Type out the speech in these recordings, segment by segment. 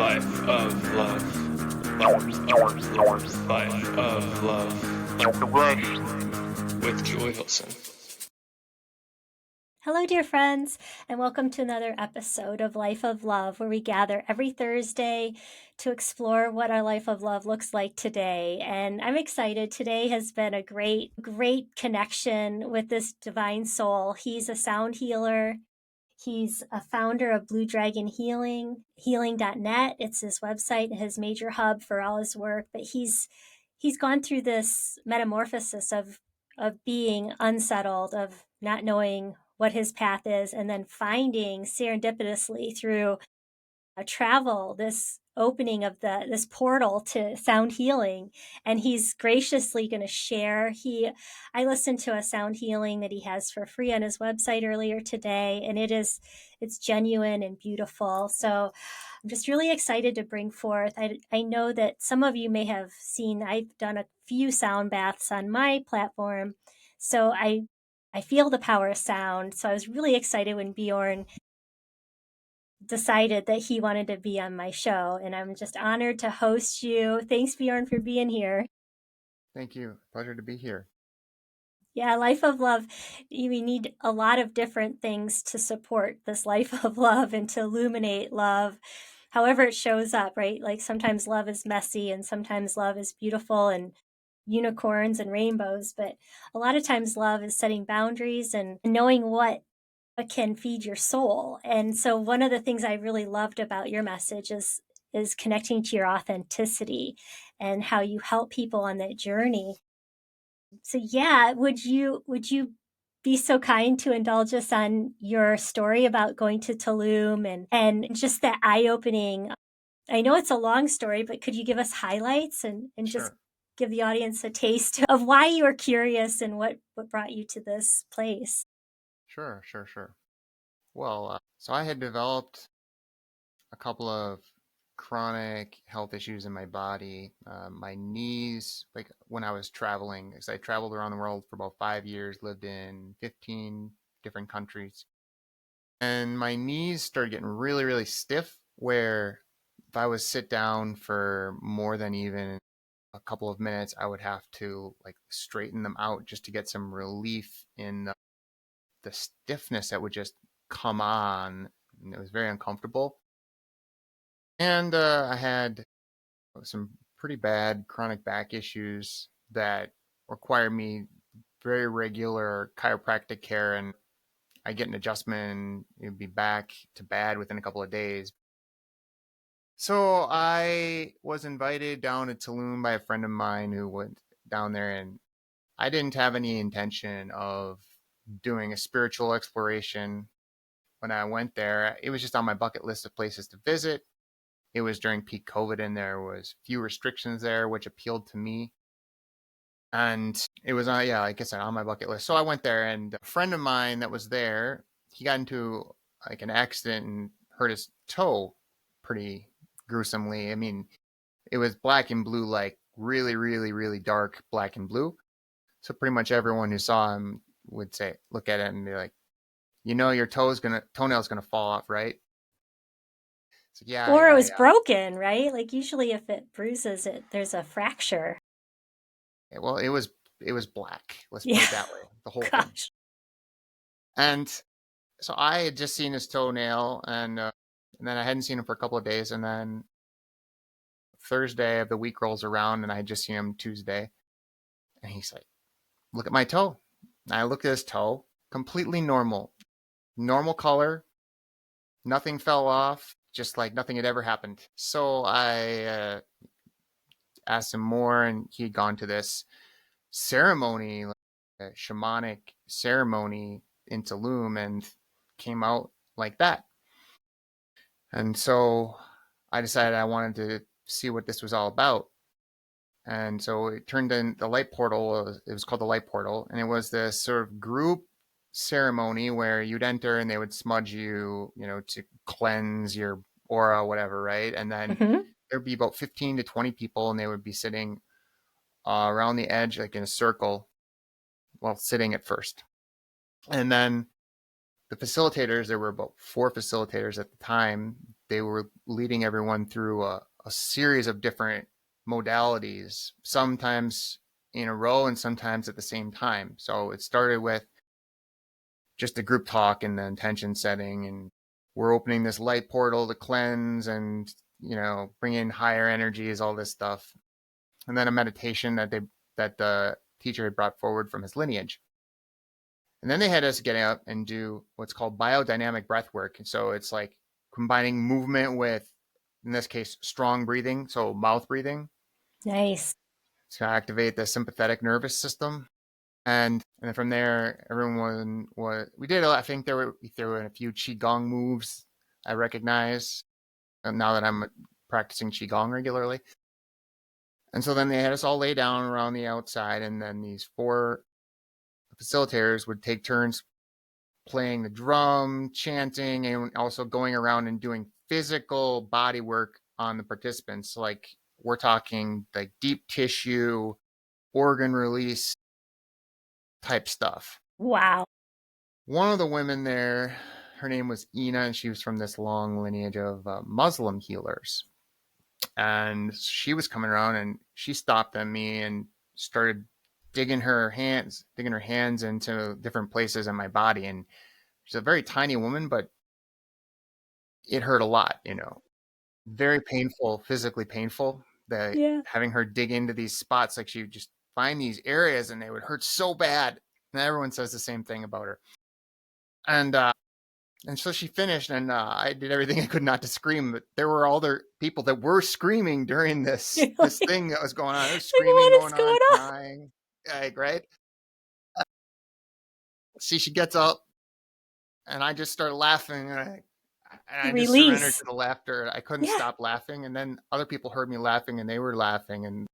Life of love. Life of love. With Julie Hilsen. Hello, dear friends, and welcome to another episode of Life of Love, where we gather every Thursday to explore what our life of love looks like today. And I'm excited. Today has been a great connection with this divine soul. He's a sound healer. He's a founder of Blue Dragon Healing, healing.net. It's his website, his major hub for all his work. But he's gone through this metamorphosis of being unsettled, of not knowing what his path is, and then finding serendipitously through travel this opening of this portal to sound healing. And he's graciously going to share. I listened to a sound healing that he has for free on his website earlier today, and it's genuine and beautiful. So I'm just really excited to bring forth. I know that some of you may have seen, I've done a few sound baths on my platform, so I feel the power of sound. So I was really excited when Bjorn decided that he wanted to be on my show, and I'm just honored to host you. Thanks, Bjorn, for being here. Thank you. Pleasure to be here. Yeah, life of love. We need a lot of different things to support this life of love and to illuminate love, however it shows up, right? Like sometimes love is messy and sometimes love is beautiful and unicorns and rainbows. But a lot of times love is setting boundaries and knowing what can feed your soul. And so one of the things I really loved about your message is connecting to your authenticity and how you help people on that journey. So yeah, would you be so kind to indulge us on your story about going to Tulum and just that eye-opening? I know it's a long story, but could you give us highlights and just Sure. give the audience a taste of why you were curious and what brought you to this place? Sure. Well, so I had developed a couple of chronic health issues in my body. My knees, like when I was traveling, because I traveled around the world for about 5 years, lived in 15 different countries. And my knees started getting really, really stiff, where if I was sit down for more than even a couple of minutes, I would have to like straighten them out just to get some relief in the stiffness that would just come on. And it was very uncomfortable. And I had some pretty bad chronic back issues that required me very regular chiropractic care. And I get an adjustment and it'd be back to bad within a couple of days. So I was invited down to Tulum by a friend of mine who went down there, and I didn't have any intention of doing a spiritual exploration when I went there. It was just on my bucket list of places to visit. It was during peak COVID and there was few restrictions there, which appealed to me. And it was, like I said, on my bucket list. So I went there, and a friend of mine that was there, he got into like an accident and hurt his toe pretty gruesomely. I mean, it was black and blue, like really, really, really dark black and blue. So pretty much everyone who saw him would say, look at it and be like, your toenail's gonna fall off, right? So Or it was broken, right? Like usually if it bruises it, there's a fracture. Well, it was black. Let's put Yeah. it that way. The whole thing. Gosh. And so I had just seen his toenail, and then I hadn't seen him for a couple of days, and then Thursday of the week rolls around, and I had just seen him Tuesday, and he's like, "Look at my toe." And I looked at his toe, completely normal color, nothing fell off, just like nothing had ever happened. So I asked him more, and he had gone to this ceremony, like a shamanic ceremony in Tulum, and came out like that. And so I decided I wanted to see what this was all about. And so it turned in the light portal. It was called the light portal. And it was this sort of group ceremony where you'd enter and they would smudge you, to cleanse your aura, whatever, right? And then there'd be about 15 to 20 people, and they would be sitting around the edge, like in a circle, well, sitting at first. And then the facilitators, there were about 4 facilitators at the time, they were leading everyone through a series of different modalities, sometimes in a row and sometimes at the same time. So it started with just a group talk and the intention setting, and we're opening this light portal to cleanse and, bring in higher energies, all this stuff. And then a meditation that the teacher had brought forward from his lineage. And then they had us get up and do what's called biodynamic breath work. And so it's like combining movement with, in this case, strong breathing, so mouth breathing. Nice. To activate the sympathetic nervous system. And then from there, everyone we did, I think we threw in a few Qigong moves I recognize now that I'm practicing Qigong regularly. And so then they had us all lay down around the outside, and then these 4 facilitators would take turns playing the drum, chanting, and also going around and doing physical body work on the participants. Like, we're talking like deep tissue, organ release type stuff. Wow. One of the women there, her name was Ina, and she was from this long lineage of Muslim healers. And she was coming around, and she stopped at me and started digging her hands into different places in my body. And she's a very tiny woman, but it hurt a lot, very painful, physically painful. Having her dig into these spots, like she would just find these areas and they would hurt so bad. And everyone says the same thing about her. And so she finished, and I did everything I could not to scream. But there were other people that were screaming during this thing that was going on. They were screaming, going on, crying, right? See, she gets up, and I just started laughing, and I just surrendered to the laughter. I couldn't stop laughing, and then other people heard me laughing, and they were laughing, and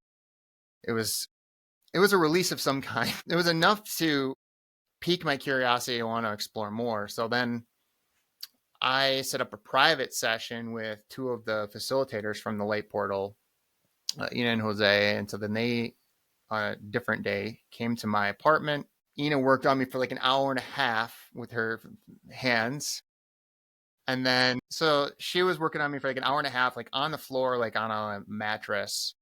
it was a release of some kind. It was enough to pique my curiosity. I want to explore more. So then I set up a private session with 2 of the facilitators from the light portal, Ina and Jose. And so then they, on a different day, came to my apartment. Ina worked on me for like an hour and a half with her hands. And then, so she was working on me for like an hour and a half, like on the floor, like on a mattress.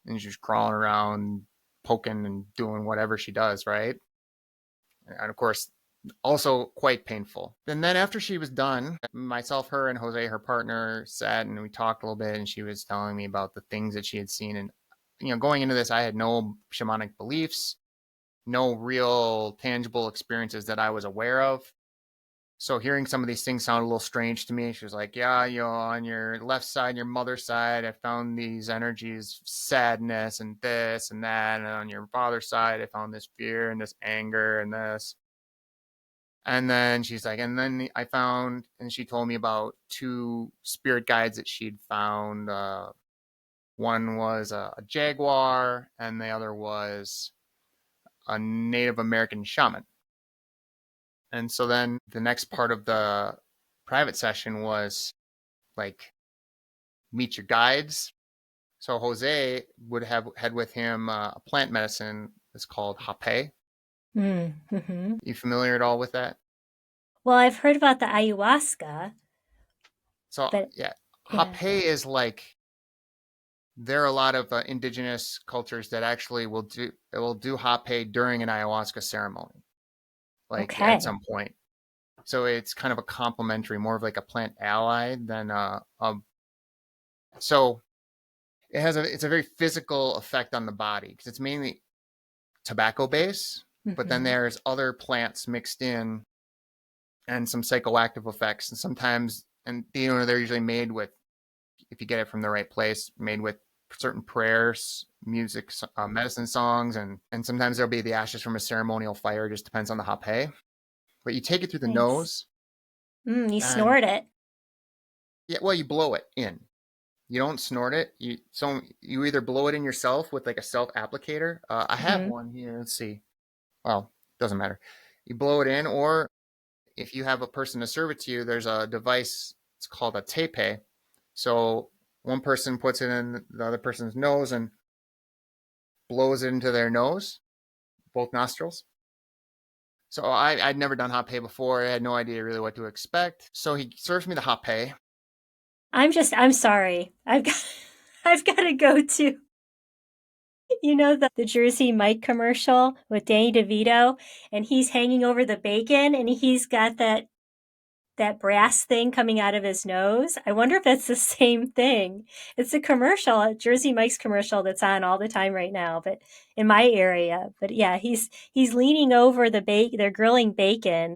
And she's crawling around, poking and doing whatever she does, right? And of course, also quite painful. And then after she was done, myself, her, and Jose, her partner, sat and we talked a little bit, and she was telling me about the things that she had seen. And, going into this, I had no shamanic beliefs, no real tangible experiences that I was aware of. So hearing some of these things sounded a little strange to me. She was like, yeah, on your left side, your mother's side, I found these energies, sadness and this and that. And on your father's side, I found this fear and this anger and this. And then she's like, and then I found, and she told me about 2 spirit guides that she'd found. One was a jaguar, and the other was a Native American shaman. And so then the next part of the private session was like, meet your guides. So Jose would have had with him a plant medicine that's called hape. Mm-hmm. You familiar at all with that? Well, I've heard about the ayahuasca. So hape is like, there are a lot of indigenous cultures that actually will do hape during an ayahuasca ceremony, like at some point. So it's kind of a complementary, more of like a plant ally than so it's a very physical effect on the body because it's mainly tobacco base, but then there's other plants mixed in and some psychoactive effects. And sometimes, and they're usually made with, if you get it from the right place, made with certain prayers, music, medicine songs, and sometimes there'll be the ashes from a ceremonial fire. It just depends on the hape. But you take it through the nose. You snort it. Yeah, well, you blow it in. You don't snort it. You either blow it in yourself with like a self applicator. I have one here. Let's see. Well, doesn't matter. You blow it in, or if you have a person to serve it to you, there's a device. It's called a tepe. So one person puts it in the other person's nose and blows it into their nose, both nostrils. So I'd never done hape before. I had no idea really what to expect. So he serves me the hape. I'm sorry. I've got to go to, the Jersey Mike commercial with Danny DeVito, and he's hanging over the bacon, and he's got that brass thing coming out of his nose. I wonder if that's the same thing. It's a commercial, a Jersey Mike's commercial that's on all the time right now, but in my area. But yeah, he's leaning over the bake. They're grilling bacon,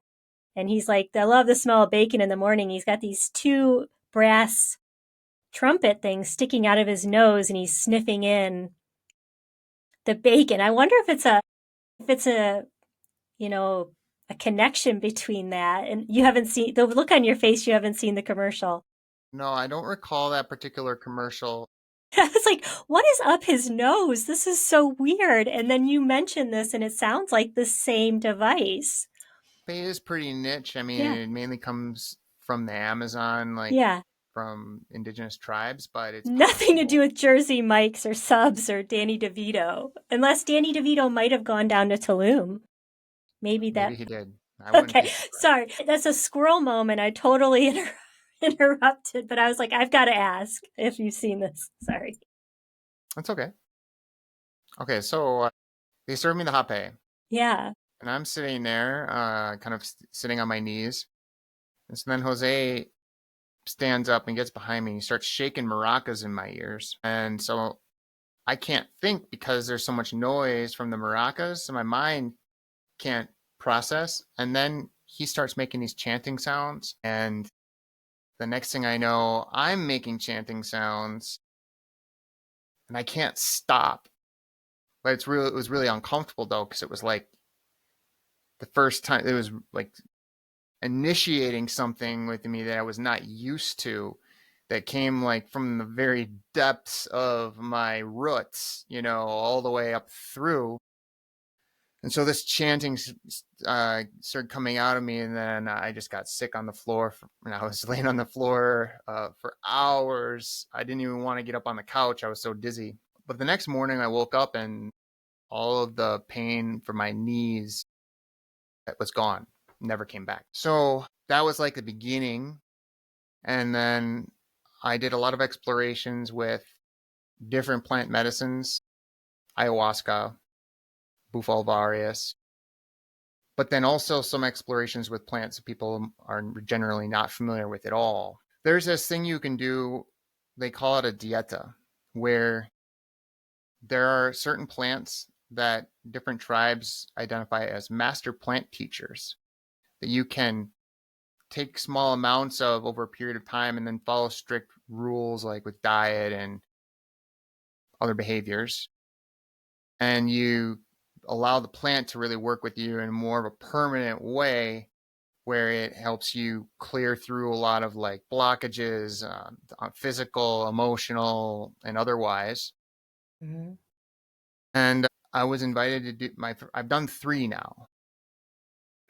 and he's like, I love the smell of bacon in the morning. He's got these two brass trumpet things sticking out of his nose, and he's sniffing in the bacon. I wonder if it's a you know a connection between that. And you haven't seen the look on your face. You haven't seen the commercial. No, I don't recall that particular commercial. I was like, what is up his nose? This is so weird. And then you mentioned this, and it sounds like the same device. It is pretty niche. I mean, Yeah. it mainly comes from the Amazon, like Yeah. from indigenous tribes, but it's Nothing to do possible. with Jersey Mike's or Subs or Danny DeVito. Unless Danny DeVito might have gone down to Tulum. Maybe Maybe that. he did. I wouldn't Okay. be surprised. Sorry. That's a squirrel moment. I totally interrupted, but I was like, I've got to ask if you've seen this. Sorry. That's okay. Okay, so they served me the hape, Yeah. and I'm sitting there, kind of sitting on my knees. And so then Jose stands up and gets behind me and he starts shaking maracas in my ears. And so I can't think because there's so much noise from the maracas, so my mind can't process. And then he starts making these chanting sounds, and the next thing I know, I'm making chanting sounds, and I can't stop. But it was really uncomfortable though, because it was like the first time it was like initiating something with me that I was not used to, that came like from the very depths of my roots, all the way up through. And so this chanting started coming out of me, and then I just got sick on the floor. And I was laying on the floor for hours. I didn't even want to get up on the couch. I was so dizzy. But the next morning, I woke up and all of the pain from my knees was gone, never came back. So that was like the beginning. And then I did a lot of explorations with different plant medicines, ayahuasca, bufo alvarius, but then also some explorations with plants that people are generally not familiar with at all. There's this thing you can do, they call it a dieta, where there are certain plants that different tribes identify as master plant teachers that you can take small amounts of over a period of time and then follow strict rules like with diet and other behaviors. And you allow the plant to really work with you in more of a permanent way where it helps you clear through a lot of like blockages, physical, emotional, and otherwise. Mm-hmm. And I was invited to do I've done 3 now.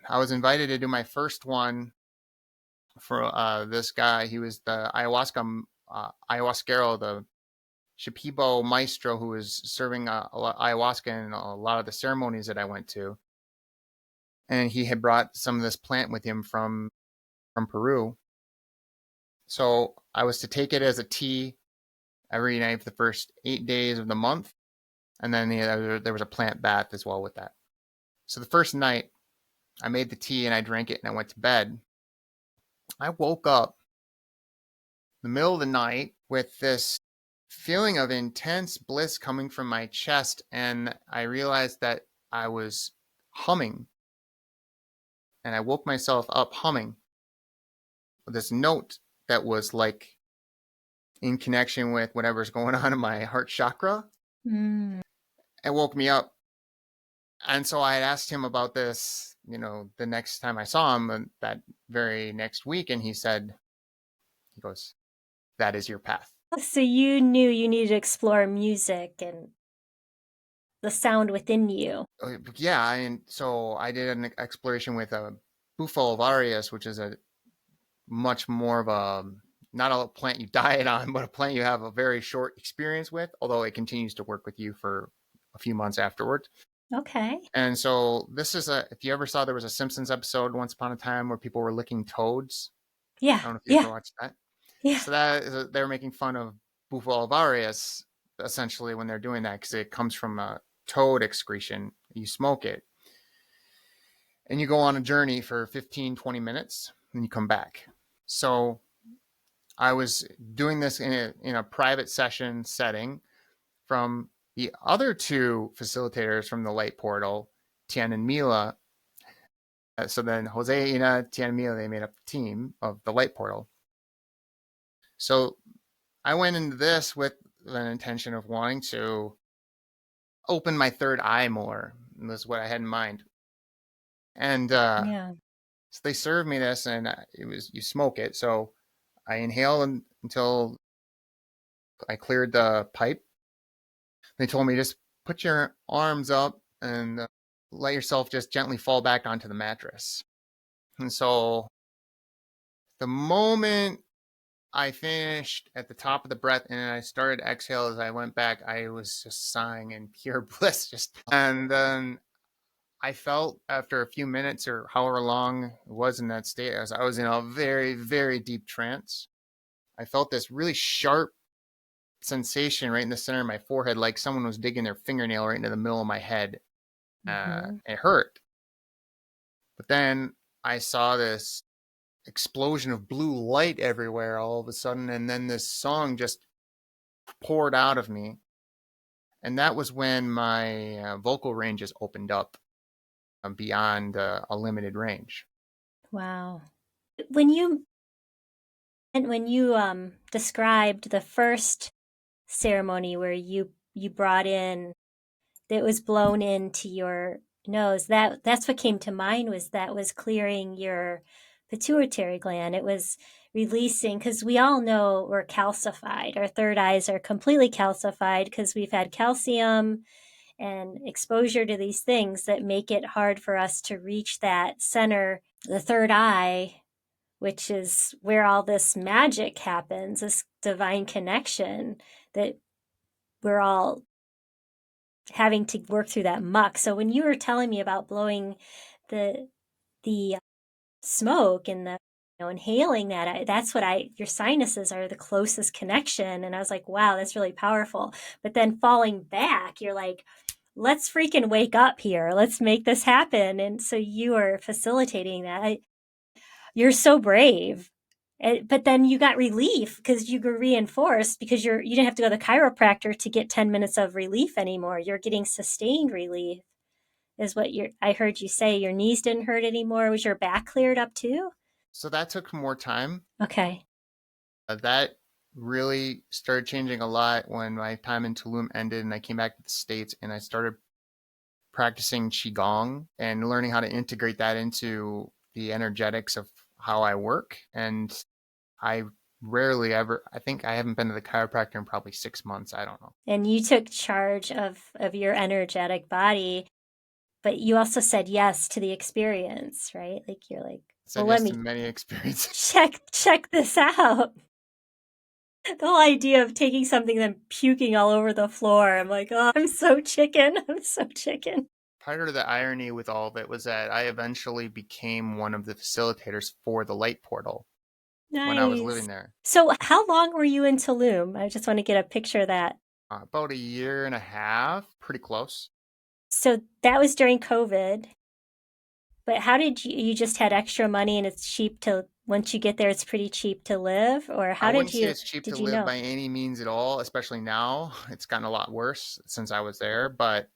I was invited to do my first one for this guy. He was the ayahuasquero, the Shipibo maestro who was serving ayahuasca in a lot of the ceremonies that I went to. And he had brought some of this plant with him from Peru. So I was to take it as a tea every night for the first 8 days of the month. And then there was a plant bath as well with that. So the first night, I made the tea and I drank it and I went to bed. I woke up in the middle of the night with this feeling of intense bliss coming from my chest. And I realized that I was humming. And I woke myself up humming with this note that was like in connection with whatever's going on in my heart chakra. Mm. It woke me up. And so I had asked him about this, the next time I saw him that very next week. And he goes, that is your path. So you knew you needed to explore music and the sound within you. Yeah. And so I did an exploration with a bufo alvarius, which is a much more of a, not a plant you diet on, but a plant you have a very short experience with, although it continues to work with you for a few months afterwards. Okay. And so this is if you ever saw, there was a Simpsons episode once upon a time where people were licking toads. Yeah. I don't know if you Yeah. ever watched that. Yeah. So they're making fun of Bufo alvarius essentially when they're doing that because it comes from a toad excretion. You smoke it and you go on a journey for 15, 20 minutes and you come back. So I was doing this in a private session setting from the other two facilitators from the light portal, Tian and Mila. So then Jose, Ina, Tian and Mila, they made up the team of the light portal. So I went into this with an intention of wanting to open my third eye more. Was what I had in mind. And Yeah. so they served me this, and it was you smoke it. So I inhaled until I cleared the pipe. They told me just put your arms up and let yourself just gently fall back onto the mattress. And so the moment I finished at the top of the breath and I started to exhale as I went back, I was just sighing in pure bliss. And then I felt after a few minutes or however long it was in that state, I was in a very, very deep trance. I felt this really sharp sensation right in the center of my forehead, like someone was digging their fingernail right into the middle of my head. It hurt. But then I saw this explosion of blue light everywhere all of a sudden, and then this song just poured out of me. And that was when my vocal ranges opened up beyond a limited range. Wow. When you described the first ceremony where you brought in that was blown into your nose, that's what came to mind, was that was clearing your pituitary gland. It was releasing, because we all know we're calcified. Our third eyes are completely calcified because we've had calcium and exposure to these things that make it hard for us to reach that center, the third eye, which is where all this magic happens, this divine connection that we're all having to work through that muck. So when you were telling me about blowing the smoke and the inhaling that, that's what your sinuses are the closest connection, and I was like, wow, that's really powerful. But then falling back, you're like, let's freaking wake up here, let's make this happen. And so you are facilitating that. You're so brave. But then you got relief because you were reinforced, because you didn't have to go to the chiropractor to get 10 minutes of relief anymore. You're getting sustained relief, is what I heard you say. Your knees didn't hurt anymore. Was your back cleared up too? So that took more time. Okay. That really started changing a lot when my time in Tulum ended and I came back to the States and I started practicing Qigong and learning how to integrate that into the energetics of how I work. And I rarely ever, I think I haven't been to the chiropractor in probably 6 months. I don't know. And you took charge of your energetic body, but you also said yes to the experience, right? Like you're like, Said well, yes let to me many experiences. check this out. The whole idea of taking something and then puking all over the floor. I'm like, oh, I'm so chicken. I'm so chicken. Part of the irony with all of it was that I eventually became one of the facilitators for the light portal when I was living Nice. there. So how long were you in Tulum? I just want to get a picture of that. About a year and a half, pretty close. So that was during COVID. But how did you just had extra money and it's cheap to, once you get there, it's pretty cheap to live? Or I how wouldn't say it's cheap to did you live know? by any means at all, especially now. It's gotten a lot worse since I was there, but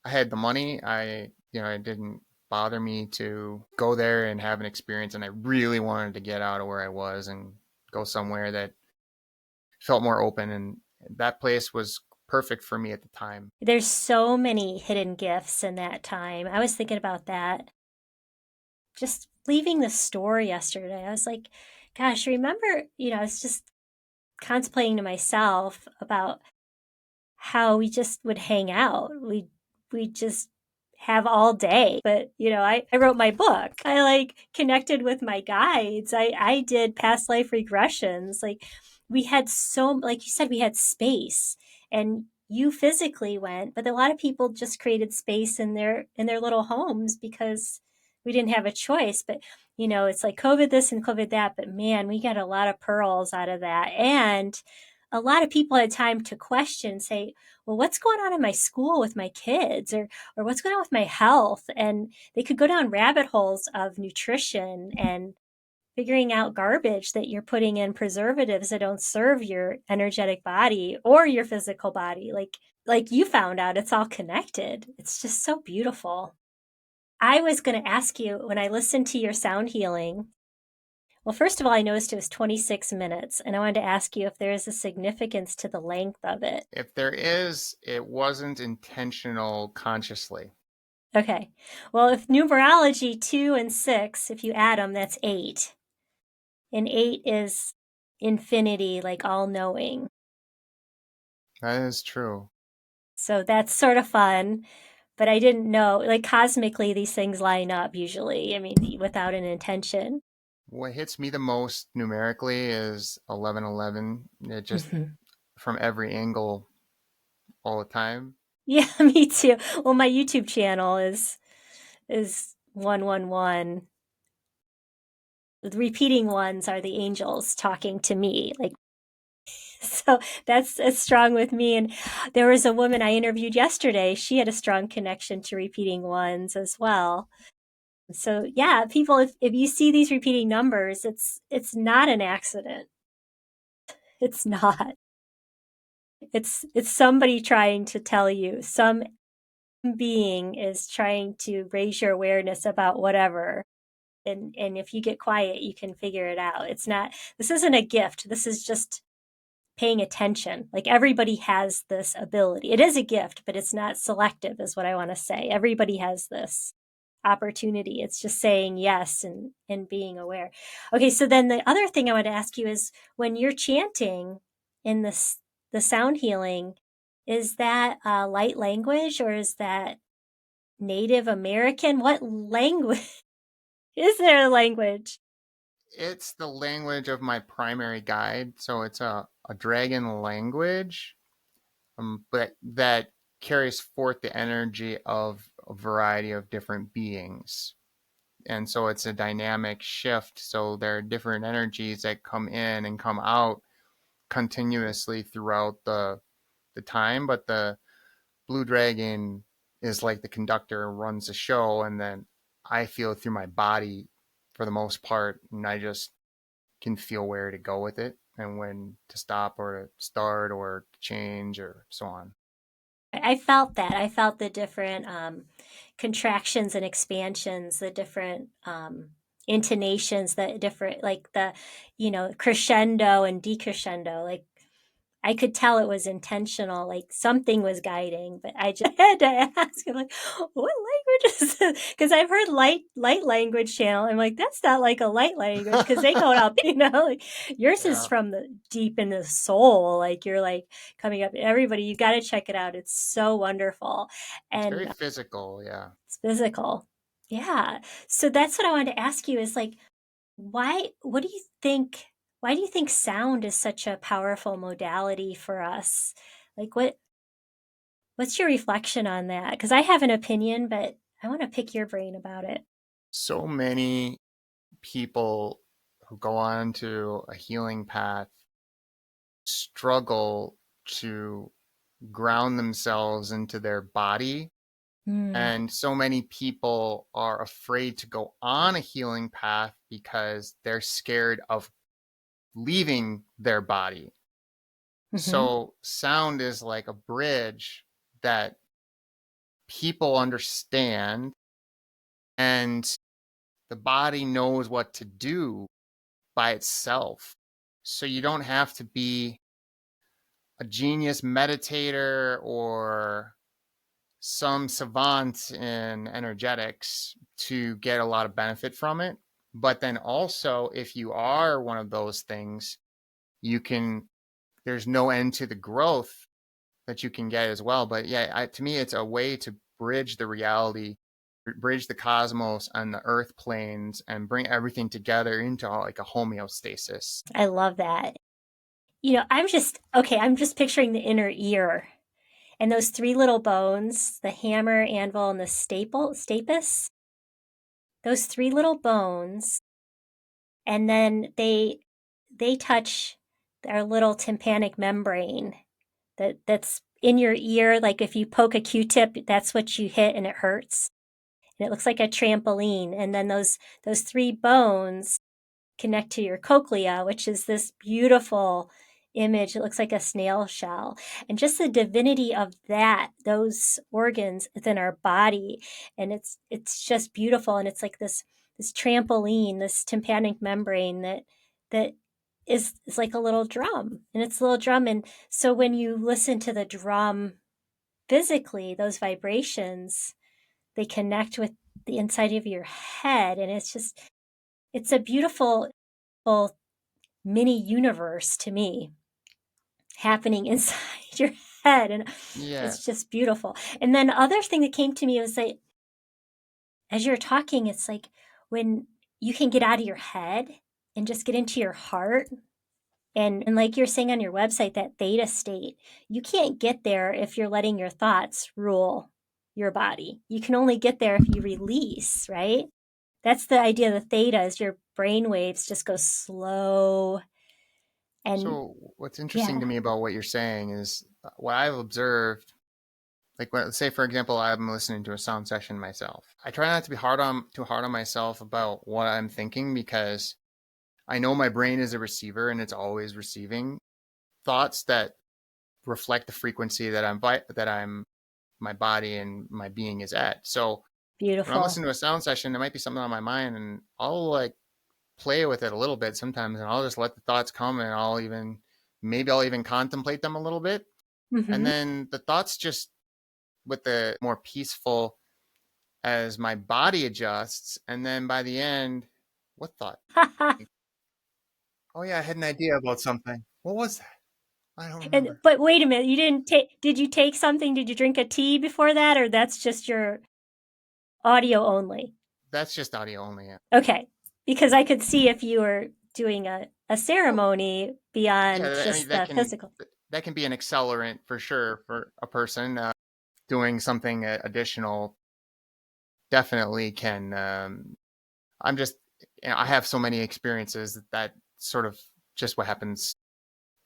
I had the money. It didn't bother me to go there and have an experience, and I really wanted to get out of where I was and go somewhere that felt more open, and that place was perfect for me at the time. There's so many hidden gifts in that time. I was thinking about that. Just leaving the store yesterday, I was like, gosh, remember, I was just contemplating to myself about how we just would hang out. We just have all day. But I wrote my book. I like connected with my guides. I did past life regressions. Like we had like you said, we had space, and you physically went, but a lot of people just created space in their little homes because we didn't have a choice, but it's like COVID this and COVID that, but man, we got a lot of pearls out of that. And a lot of people had time to question, say, well, what's going on in my school with my kids, or what's going on with my health? And they could go down rabbit holes of nutrition and figuring out garbage that you're putting in, preservatives that don't serve your energetic body or your physical body. Like you found out, it's all connected. It's just so beautiful. I was going to ask you, when I listened to your sound healing, well, first of all, I noticed it was 26 minutes, and I wanted to ask you if there is a significance to the length of it. If there is, it wasn't intentional consciously. Okay. Well, if numerology 2 and 6, if you add them, that's 8. And 8 is infinity, like all knowing. That is true. So that's sort of fun. But I didn't know, like cosmically, these things line up usually. I mean, without an intention. What hits me the most numerically is 1111. It just, from every angle, all the time. Yeah, me too. Well, my YouTube channel is 111. The repeating ones are the angels talking to me. Like, so that's strong with me. And there was a woman I interviewed yesterday. She had a strong connection to repeating ones as well. So yeah, people, if you see these repeating numbers, it's not an accident. It's not. It's somebody trying to tell you, some being is trying to raise your awareness about whatever. And if you get quiet, you can figure it out. This isn't a gift. This is just paying attention. Like everybody has this ability. It is a gift, but it's not selective, is what I want to say. Everybody has this opportunity. It's just saying yes and being aware. Okay, so then the other thing I want to ask you is, when you're chanting in the sound healing, is that light language, or is that Native American? What language? Is there a language? It's the language of my primary guide, so it's a dragon language, but that carries forth the energy of a variety of different beings. And so it's a dynamic shift. So there are different energies that come in and come out continuously throughout the time, but the blue dragon is like the conductor, runs the show, and then I feel it through my body for the most part, and I just can feel where to go with it and when to stop or to start or to change or so on. I felt that. I felt the different contractions and expansions, the different intonations, the different, like the, crescendo and decrescendo. Like I could tell it was intentional, like something was guiding, but I just had to ask. I'm like, what language is this? Because I've heard light language channel. I'm like, that's not like a light language, because they go up, like yours is from the deep in the soul. Like you're like coming up. Everybody, you got to check it out. It's so wonderful. It's And very physical, yeah. it's physical. Yeah. So that's what I wanted to ask you is like, what do you think, why do you think sound is such a powerful modality for us? Like what's your reflection on that? Because I have an opinion, but I want to pick your brain about it. So many people who go on to a healing path struggle to ground themselves into their body. And so many people are afraid to go on a healing path because they're scared of leaving their body. So sound is like a bridge that people understand, and the body knows what to do by itself. So you don't have to be a genius meditator or some savant in energetics to get a lot of benefit from it. But then also, if you are one of those things, there's no end to the growth that you can get as well. But yeah, to me, it's a way to bridge the reality, bridge the cosmos and the earth planes, and bring everything together into like a homeostasis. I love that. I'm just picturing the inner ear and those 3 little bones, the hammer, anvil, and the stapes. those three little bones, and then they touch our little tympanic membrane that's in your ear. Like if you poke a Q-tip, that's what you hit and it hurts. And it looks like a trampoline. And then those three bones connect to your cochlea, which is this beautiful image. It looks like a snail shell. And just the divinity of those organs within our body. And it's just beautiful. And it's like this trampoline, this tympanic membrane that is like a little drum. And it's a little drum. And so when you listen to the drum physically, those vibrations, they connect with the inside of your head. And it's a beautiful mini universe to me happening inside your head. And Yeah. it's just beautiful. And then the other thing that came to me was that as you're talking, it's like when you can get out of your head and just get into your heart. And like you're saying on your website, that theta state, you can't get there if you're letting your thoughts rule your body. You can only get there if you release, right? That's the idea of the theta, is your brain waves just go slow. And So what's interesting yeah, to me about what you're saying is what I've observed. Like, let's say, for example, I'm listening to a sound session myself. I try not to be too hard on myself about what I'm thinking, because I know my brain is a receiver and it's always receiving thoughts that reflect the frequency that my body and my being is at. So when I'm beautiful. listening to a sound session, there might be something on my mind, and I'll like play with it a little bit sometimes, and I'll just let the thoughts come, and maybe I'll even contemplate them a little bit, and Mm-hmm. then the thoughts just, with the more peaceful, as my body adjusts, and then by the end, what thought? Oh yeah, I had an idea about something. What was that? I don't And remember. but wait a minute, you didn't take? Did you take something? Did you drink a tea before that, or that's just your audio only? That's just audio only. Yeah. Okay, because I could see if you were doing a Well, ceremony beyond yeah. I mean, just the physical. that can be an accelerant for sure for a person. Doing something additional definitely can. I'm just, I have so many experiences that sort of just what happens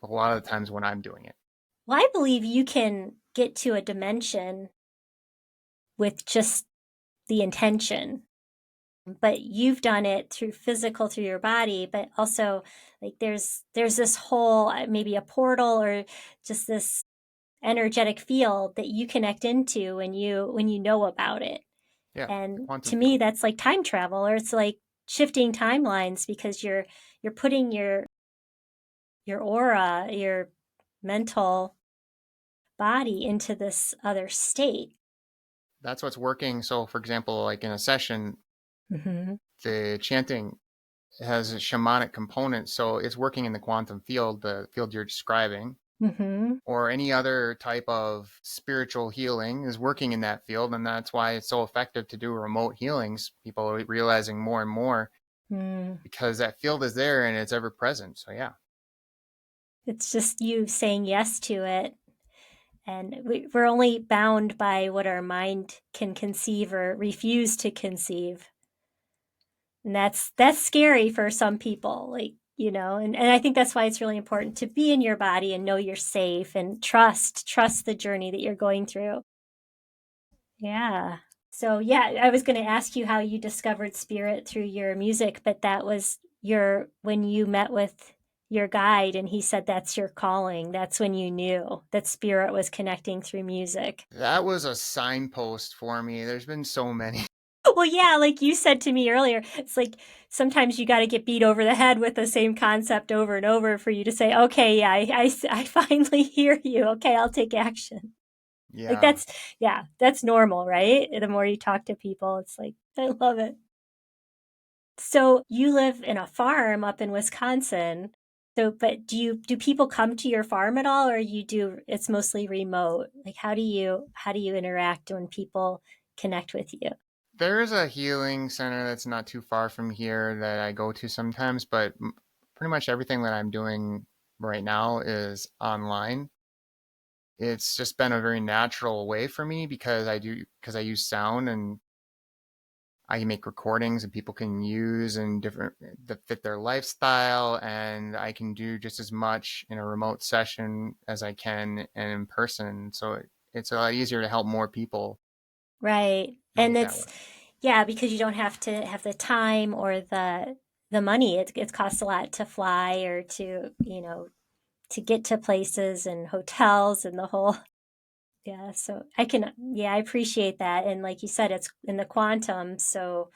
a lot of the times when I'm doing it. Well, I believe you can get to a dimension with just the intention, but you've done it through physical, through your body, but also like there's this whole maybe a portal or just this energetic field that you connect into when you know about it. Yeah, the And quantum to me field. that's like time travel, or it's like shifting timelines, because you're putting your aura, your mental body into this other state. That's what's working. So, for example, like in a session, Mm-hmm. the chanting has a shamanic component, so it's working in the quantum field, the field you're describing, Mm-hmm. or any other type of spiritual healing is working in that field, and that's why it's so effective to do remote healings. People are realizing more and more, Mm. because that field is there and it's ever present. So yeah. It's just you saying yes to it. And we're only bound by what our mind can conceive or refuse to conceive. And that's scary for some people, like, and I think that's why it's really important to be in your body and know you're safe and trust the journey that you're going through. Yeah. So yeah, I was going to ask you how you discovered spirit through your music, but that was when you met with your guide and he said that's your calling. That's when you knew that spirit was connecting through music. That was a signpost for me. There's been so many. Well, yeah, like you said to me earlier, it's like sometimes you got to get beat over the head with the same concept over and over for you to say, okay, yeah, I finally hear you. Okay, I'll take action. Like Yeah. that's normal, right? The more you talk to people, it's like, I love it. So you live in a farm up in Wisconsin. So, but do people come to your farm at all, or it's mostly remote? Like how do you interact when people connect with you? There's a healing center that's not too far from here that I go to sometimes, but pretty much everything that I'm doing right now is online. It's just been a very natural way for me because I use sound, and I can make recordings and people can use and different that fit their lifestyle, and I can do just as much in a remote session as I can in person. So it's a lot easier to help more people Right. doing And it that way. yeah, because you don't have to have the time or the money. It costs a lot to fly or to, to get to places and hotels and the whole, yeah. So I appreciate that. And like you said, it's in the quantum, so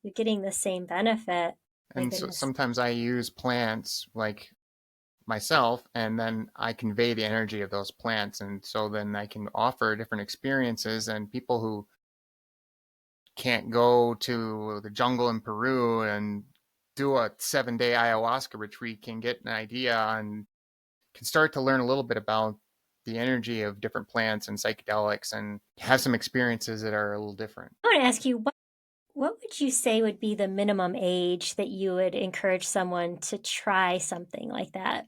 you're getting the same benefit. My And so goodness. sometimes I use plants like myself, and then I convey the energy of those plants, and so then I can offer different experiences, and people who can't go to the jungle in Peru and do a 7-day ayahuasca retreat can get an idea and can start to learn a little bit about the energy of different plants and psychedelics and have some experiences that are a little different. I want to ask you, what would you say would be the minimum age that you would encourage someone to try something like that?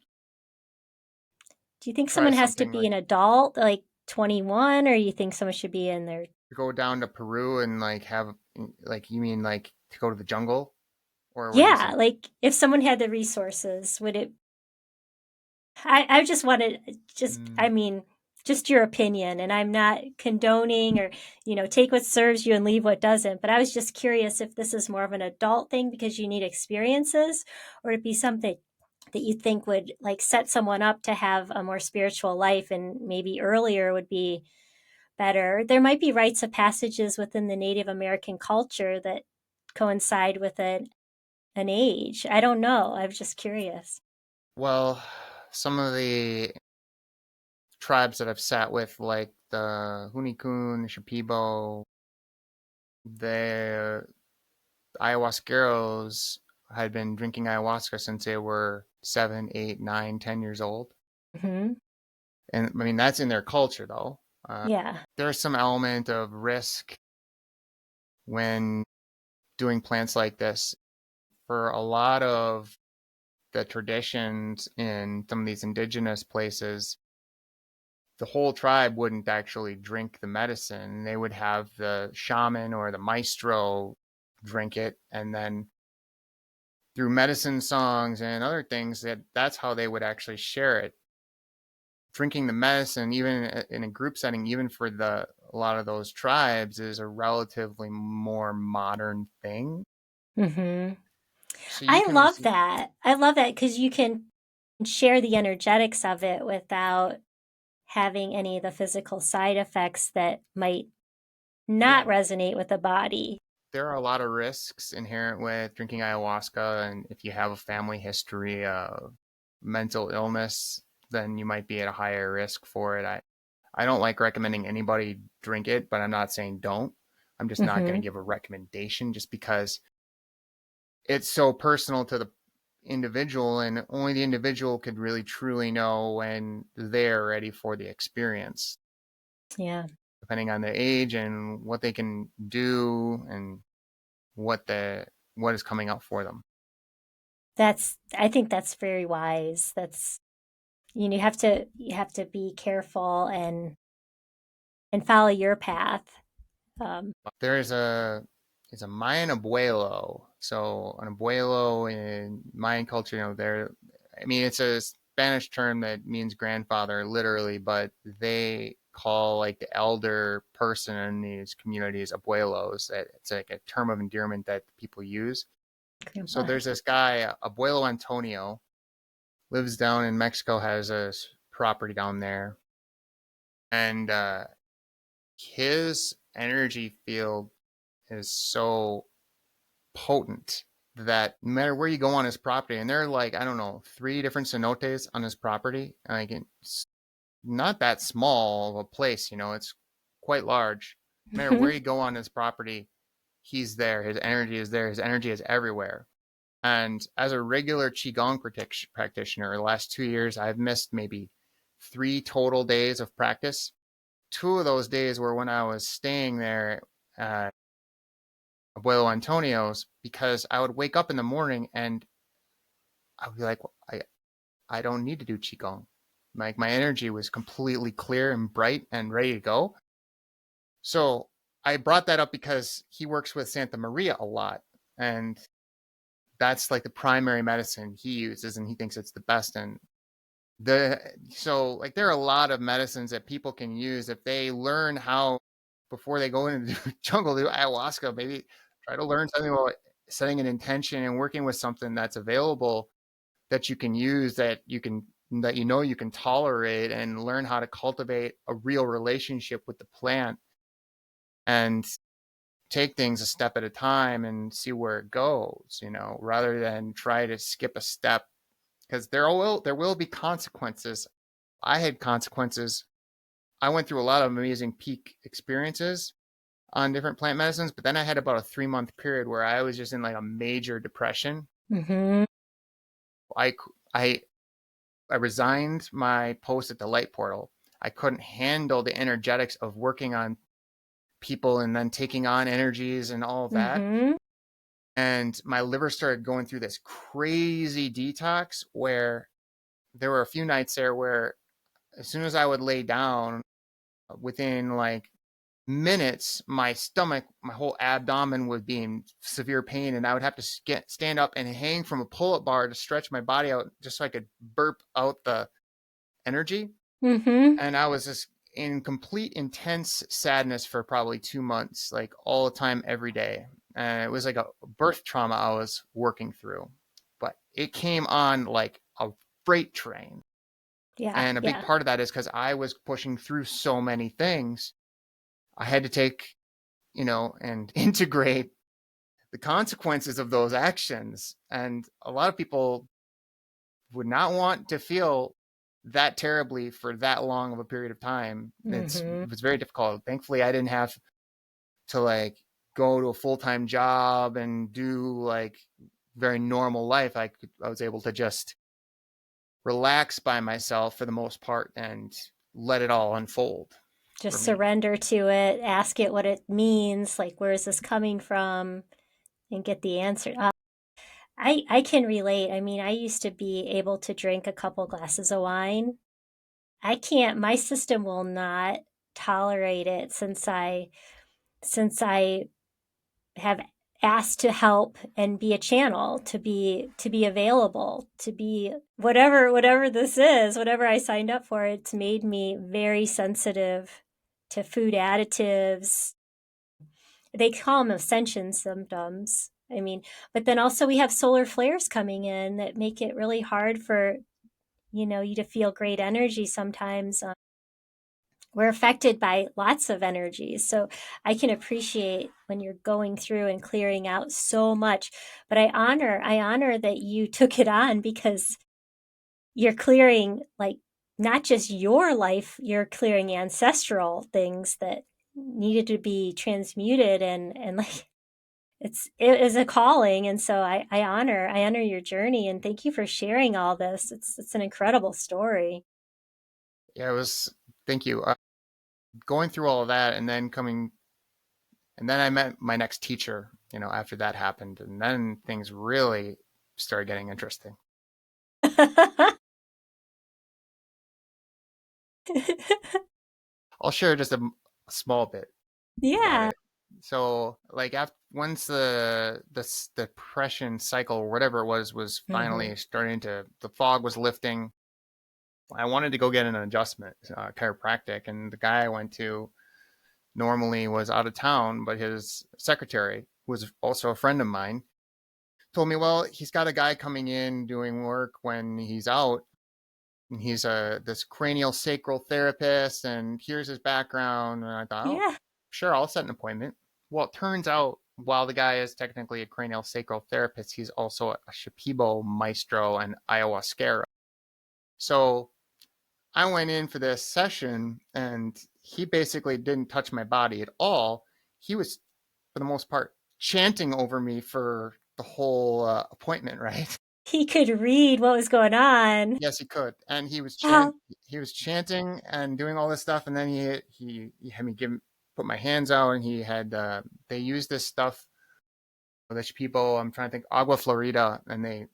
Do you think Try someone has to something be like an adult, like 21, or you think someone should be in their... to go down to Peru and like have like you mean like to go to the jungle, or what are you Yeah, saying? like if someone had the resources, would it... I just wanted, I Mm, mean, just your opinion, and I'm not condoning or, take what serves you and leave what doesn't. But I was just curious if this is more of an adult thing because you need experiences, or it'd be something that you think would like set someone up to have a more spiritual life and maybe earlier would be better. There might be rites of passages within the Native American culture that coincide with an age. I don't know. I was just curious. well, some of the tribes that I've sat with, like the Hunikun, the Shipibo, the ayahuasqueros had been drinking ayahuasca since they were 7, 8, 9, 10 years old. Hmm. And I mean, that's in their culture, though. Uh, Yeah. there's some element of risk when doing plants like this. For a lot of the traditions in some of these indigenous places, the whole tribe wouldn't actually drink the medicine. They would have the shaman or the maestro drink it, and then through medicine songs and other things, that's how they would actually share it. Drinking the medicine, even in a group setting, even for a lot of those tribes, is a relatively more modern thing. Hmm. So you I can love receive. that. I love that because you can share the energetics of it without having any of the physical side effects that might not Yeah, resonate with the body. there are a lot of risks inherent with drinking ayahuasca, and if you have a family history of mental illness, then you might be at a higher risk for it. I don't like recommending anybody drink it, but I'm not saying don't. I'm just not going to Hmm. give a recommendation just because it's so personal to the individual, and only the individual could really truly know when they're ready for the experience, Yeah. depending on their age and what they can do and what is coming up for them. I think that's very wise. That's, you have to be careful and follow your path. Um, There's a Mayan abuelo. So an abuelo in Mayan culture, I mean, it's a Spanish term that means grandfather, literally, but they call like the elder person in these communities abuelos. It's like a term of endearment that people use. So grandpa. there's this guy, Abuelo Antonio, lives down in Mexico, has a property down there, and his energy field is so potent that no matter where you go on his property, and there are like, I don't know, 3 different cenotes on his property. Like it's not that small of a place, it's quite large. No matter where you go on his property, he's there. His energy is there. His energy is everywhere. And as a regular Qigong practitioner, the last 2 years, I've missed maybe 3 total days of practice. 2 of those days were when I was staying there at Abuelo Antonio's, because I would wake up in the morning and I would be like, I don't need to do Qigong. Like my energy was completely clear and bright and ready to go. So I brought that up because he works with Santa Maria a lot, and that's like the primary medicine he uses, and he thinks it's the best. And so like there are a lot of medicines that people can use if they learn how, before they go into the jungle, do ayahuasca, maybe try to learn something about setting an intention and working with something that's available that you can use, that you can, that you can tolerate, and learn how to cultivate a real relationship with the plant and take things a step at a time and see where it goes, rather than try to skip a step, because there will be consequences. I had consequences. I went through a lot of amazing peak experiences on different plant medicines, but then I had about a 3-month period where I was just in like a major depression. Mm-hmm. I I I resigned my post at the light portal. I couldn't handle the energetics of working on people and then taking on energies and all of that. Mm-hmm. And my liver started going through this crazy detox where there were a few nights there where as soon as I would lay down, within like minutes, my stomach, my whole abdomen would be in severe pain, and I would have to stand up and hang from a pull-up bar to stretch my body out just so I could burp out the energy. Mm-hmm. And I was just in complete intense sadness for probably 2 months, like all the time, every day. And it was like a birth trauma I was working through, but it came on like a freight train. Yeah. And a big Yeah. part of that is because I was pushing through so many things. I had to take, and integrate the consequences of those actions. And a lot of people would not want to feel that terribly for that long of a period of time. Mm-hmm. It was very difficult. Thankfully, I didn't have to like go to a full-time job and do like very normal life. I was able to just relax by myself for the most part and let it all unfold for Just me. surrender to it, ask it what it means, like where is this coming from, and get the answer. I can relate. I mean, I used to be able to drink a couple glasses of wine. I can't. My system will not tolerate it since I have asked to help and be a channel, to be available, to be whatever this is, whatever I signed up for. It's made me very sensitive to food additives. They call them ascension symptoms. I mean, but then also we have solar flares coming in that make it really hard for you to feel great energy sometimes. We're affected by lots of energies, so I can appreciate when you're going through and clearing out so much. But I honor that you took it on, because you're clearing, like, not just your life, you're clearing ancestral things that needed to be transmuted, and like it is a calling. And so I honor your journey, and thank you for sharing all this. It's an incredible story. Yeah, it was. Thank you. Going through all of that, and then I met my next teacher. After that happened, and then things really started getting interesting. I'll share just a small bit about Yeah. it. So, like, once the depression cycle, or whatever it was Hmm. finally starting to, the fog was lifting. I wanted to go get an adjustment, chiropractic, and the guy I went to normally was out of town, but his secretary, who was also a friend of mine, told me, well, he's got a guy coming in doing work when he's out, and he's this cranial sacral therapist, and here's his background. And I thought, oh, Yeah. sure, I'll set an appointment. Well, it turns out, while the guy is technically a cranial sacral therapist, he's also a Shipibo maestro and ayahuasca. So I went in for this session, and he basically didn't touch my body at all. He was, for the most part, chanting over me for the whole appointment, right? He could read what was going on. Yes, he could, and How he was chanting and doing all this stuff, and then he had me put my hands out, and he had they used this stuff, the people, I'm trying to think, agua florida, and they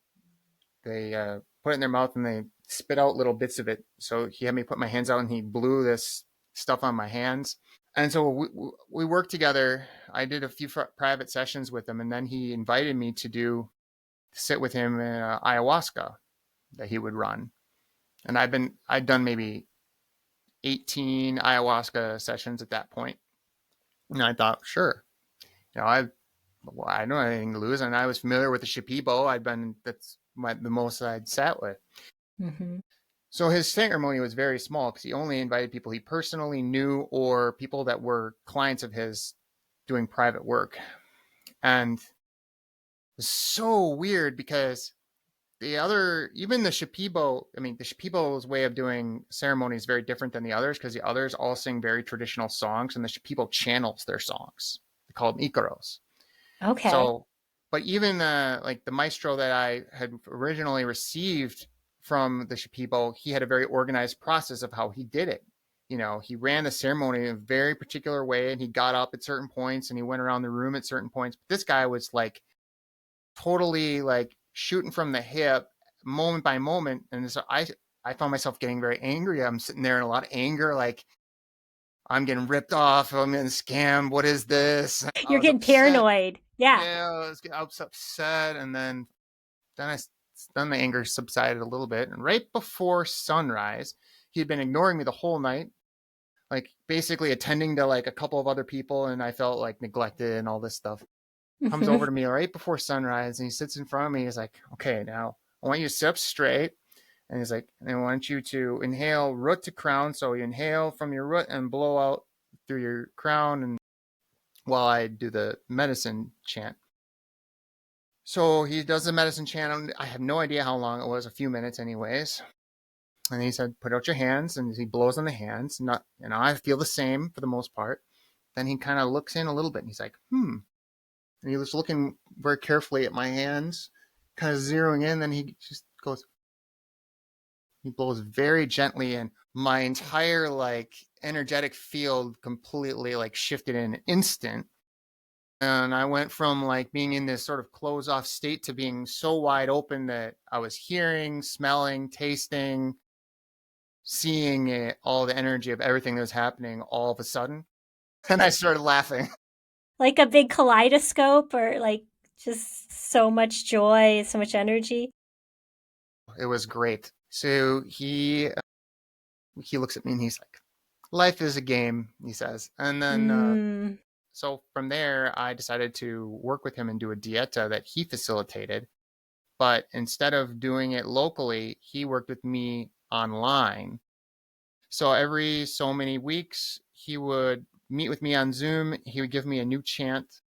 put it in their mouth and they spit out little bits of it. So he had me put my hands out, and he blew this stuff on my hands. And so we worked together. I did a few private sessions with him, and then he invited me to sit with him in ayahuasca that he would run. And I'd done maybe 18 ayahuasca sessions at that point. And I thought, sure, I don't have anything to lose. And I was familiar with the Shipibo. That's the most I'd sat with. Mm-hmm. So his ceremony was very small because he only invited people he personally knew or people that were clients of his doing private work. And it was so weird because even the Shipibo, the Shipibo's way of doing ceremony is very different than the others because the others all sing very traditional songs and the Shipibo channels their songs. They call them Ikaros. Okay. So, but even like the maestro that I had originally received from the Shipibo, he had a very organized process of how he did it. He ran the ceremony in a very particular way and he got up at certain points and he went around the room at certain points. But this guy was like totally like shooting from the hip moment by moment. And so I found myself getting very angry. I'm sitting there in a lot of anger, like I'm getting ripped off. I'm getting scammed. What is this? I You're was getting upset. paranoid. Yeah. Yeah, I was upset. And then the anger subsided a little bit. And right before sunrise, he had been ignoring me the whole night, like basically attending to like a couple of other people. And I felt like neglected and all this stuff. Comes over to me right before sunrise and he sits in front of me. He's like, okay, now I want you to sit up straight. And he's like, I want you to inhale root to crown. So you inhale from your root and blow out through your crown. And while I do the medicine chant. So he does the medicine chant. I have no idea how long it was, a few minutes anyways. And he said, put out your hands. And he blows on the hands. And I feel the same for the most part. Then he kind of looks in a little bit and he's like, And he was looking very carefully at my hands, kind of zeroing in. Then he just goes, he blows very gently and my entire like energetic field completely like shifted in an instant. And I went from like being in this sort of closed off state to being so wide open that I was hearing, smelling, tasting, seeing it, all the energy of everything that was happening all of a sudden. And I started laughing. Like a big kaleidoscope or like just so much joy, so much energy. It was great. So he looks at me and he's like, life is a game, he says. And then so from there, I decided to work with him and do a dieta that he facilitated. But instead of doing it locally, he worked with me online. So every so many weeks, he would meet with me on Zoom. He would give me a new chant,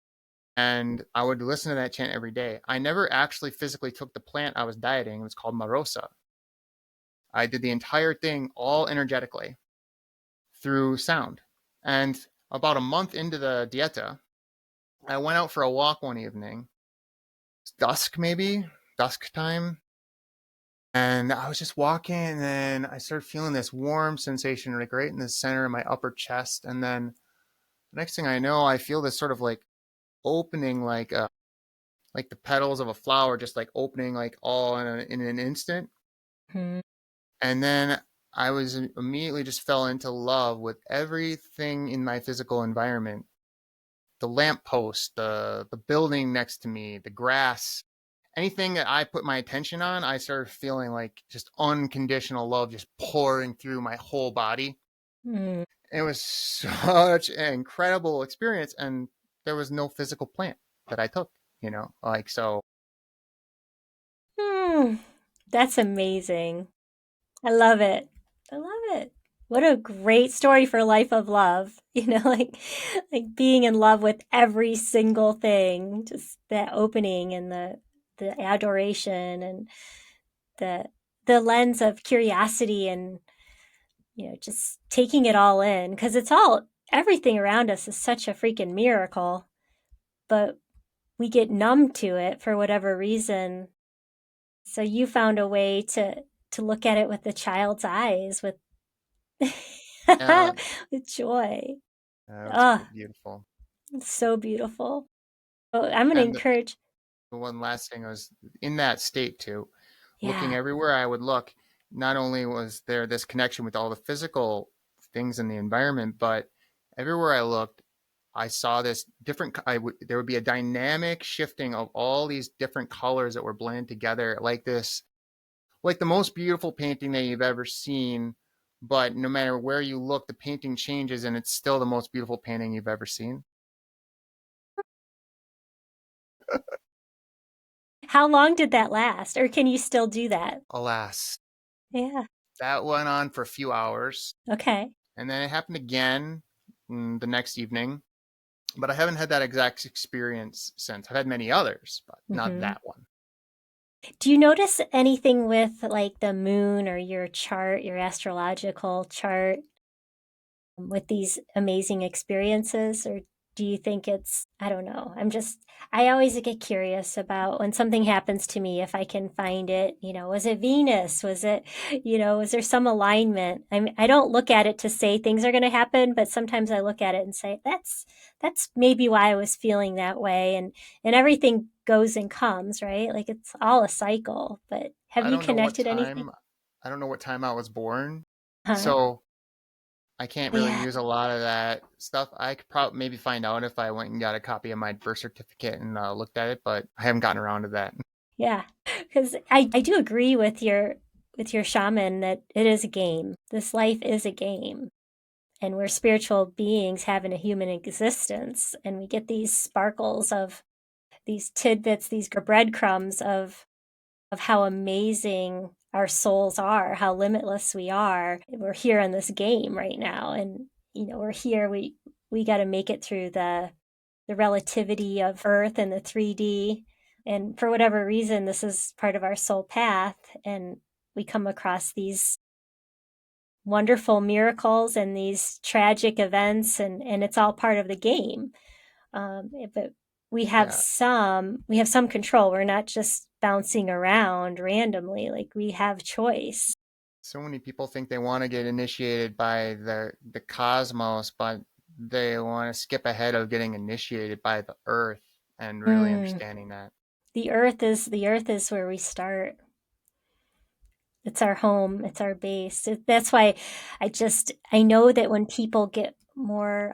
and I would listen to that chant every day. I never actually physically took the plant I was dieting. It was called Marosa. I did the entire thing all energetically through sound. And about a month into the dieta, I went out for a walk one evening. It's dusk, maybe, dusk time. And I was just walking, and then I started feeling this warm sensation, like right in the center of my upper chest. And then the next thing I know, I feel this sort of like opening, like the petals of a flower, just like opening, like all in an instant. Mm-hmm. And then I was immediately just fell into love with everything in my physical environment. The lamppost, the building next to me, the grass, anything that I put my attention on, I started feeling like just unconditional love just pouring through my whole body. Mm. It was such an incredible experience, and there was no physical plant that I took, like so. That's amazing. I love it. I love it. What a great story for a life of love. Like being in love with every single thing, just that opening and the adoration and the the lens of curiosity and just taking it all in because it's all everything around us is such a freaking miracle, but we get numb to it for whatever reason. So you found a way to look at it with the child's eyes with Yeah, with joy. that was Oh, beautiful. it's so beautiful. Oh, I'm going to And encourage. the one last thing was in that state too, looking Yeah. everywhere I would look. Not only was there this connection with all the physical things in the environment, but Everywhere I looked, I saw this different. There would be a dynamic shifting of all these different colors that were blended together, like this, like the most beautiful painting that you've ever seen. But no matter where you look, the painting changes, and it's still the most beautiful painting you've ever seen. How long did that last? Or can you still do that? Alas, Yeah. that went on for a few hours, Okay. and then it happened again the next evening. But I haven't had that exact experience since. I've had many others, but not Hmm. that one. Do you notice anything with like the moon or your chart, your astrological chart, with these amazing experiences? Or do you think it's, I don't know. I always get curious about when something happens to me, if I can find it, was it Venus? Was it, was there some alignment? I don't look at it to say things are going to happen, but sometimes I look at it and say, that's maybe why I was feeling that way. And everything goes and comes, right? Like it's all a cycle, but have I you don't know what connected anything? time. I don't know what time I was born, Huh? so I can't really Yeah. use a lot of that stuff. I could probably maybe find out if I went and got a copy of my birth certificate and looked at it, but I haven't gotten around to that. Yeah, because I do agree with your shaman that it is a game. This life is a game, and we're spiritual beings having a human existence, and we get these sparkles of these tidbits, these breadcrumbs of how amazing our souls are, how limitless we are. We're here in this game right now, and we're here. We got to make it through the relativity of Earth and the 3D. And for whatever reason, this is part of our soul path, and we come across these wonderful miracles and these tragic events, and it's all part of the game. But Yeah, we have some control. We're not just bouncing around randomly. Like we have choice. so many people think they want to get initiated by the cosmos, but they want to skip ahead of getting initiated by the Earth and really Mm. understanding that. The earth is where we start. It's our home, it's our base. That's why I know that when people get more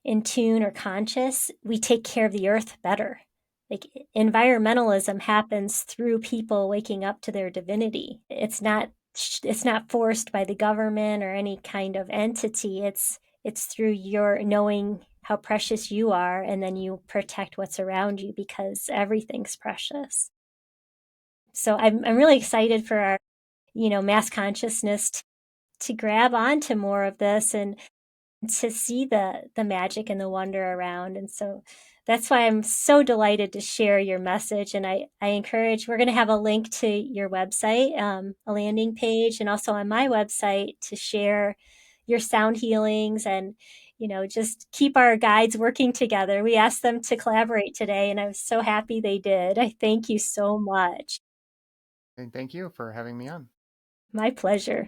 in tune or conscious, we take care of the earth better. Like environmentalism happens through people waking up to their divinity. It's not forced by the government or any kind of entity. It's through your knowing how precious you are, and then you protect what's around you because everything's precious. So I'm really excited for our mass consciousness to grab onto more of this and to see the magic and the wonder around. And so that's why I'm so delighted to share your message. And I encourage, we're going to have a link to your website, a landing page, and also on my website to share your sound healings and just keep our guides working together. We asked them to collaborate today, and I was so happy they did. I thank you so much. And thank you for having me on. My pleasure.